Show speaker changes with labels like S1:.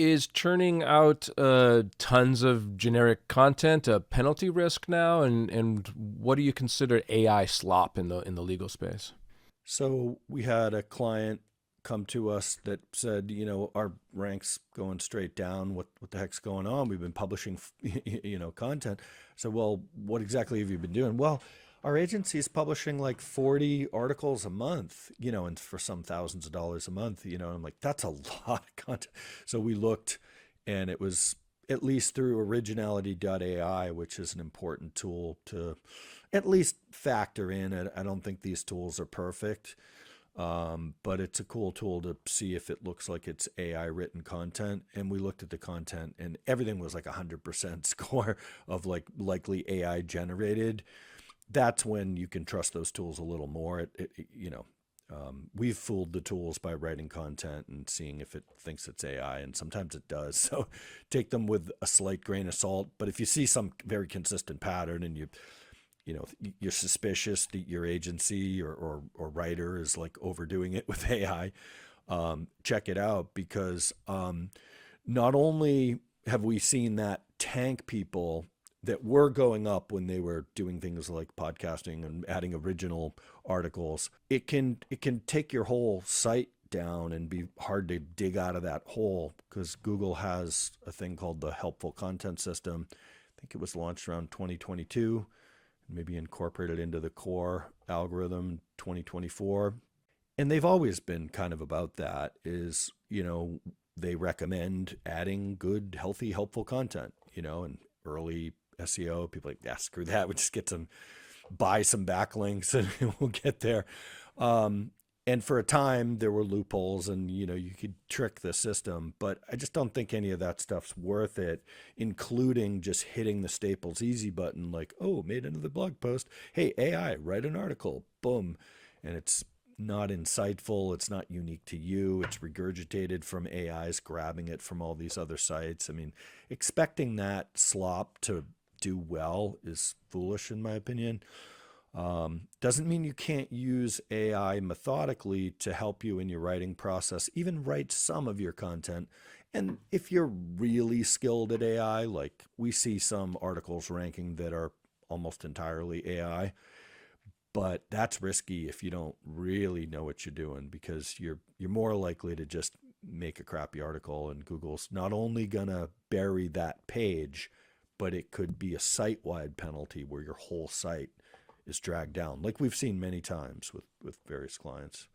S1: Is churning out tons of generic content a penalty risk now? And what do you consider AI slop in the legal space?
S2: So we had a client come to us that said, our ranks going straight down. What the heck's going on? We've been publishing, content. So, well, what exactly have you been doing? Well, our agency is publishing like 40 articles a month, and for some thousands of dollars a month, I'm like, that's a lot of content. So we looked, and it was at least through originality.ai, which is an important tool to at least factor in. I don't think these tools are perfect, but it's a cool tool to see if it looks like it's AI written content. And we looked at the content, and everything was like 100% score of like likely AI generated. That's when you can trust those tools a little more. We've fooled the tools by writing content and seeing if it thinks it's AI, and sometimes it does. So take them with a slight grain of salt. But if you see some very consistent pattern and you're suspicious that your agency or writer is like overdoing it with AI, check it out, because not only have we seen that tank people that were going up when they were doing things like podcasting and adding original articles, it can take your whole site down and be hard to dig out of that hole, because Google has a thing called the helpful content system. I think it was launched around 2022, maybe incorporated into the core algorithm 2024. And they've always been kind of about that, is, they recommend adding good, healthy, helpful content, and early SEO, people are like, yeah, screw that. We just get some, buy some backlinks and we'll get there. And for a time there were loopholes, and you could trick the system, but I just don't think any of that stuff's worth it, including just hitting the Staples easy button, like, oh, made another blog post, hey AI, write an article, boom. And it's not insightful, it's not unique to you, it's regurgitated from AIs grabbing it from all these other sites. I mean, expecting that slop to do well is foolish, in my opinion. Doesn't mean you can't use AI methodically to help you in your writing process, even write some of your content. And if you're really skilled at AI, like we see some articles ranking that are almost entirely AI, but that's risky if you don't really know what you're doing, because you're more likely to just make a crappy article, and Google's not only gonna bury that page, but it could be a site-wide penalty where your whole site is dragged down, like we've seen many times with various clients.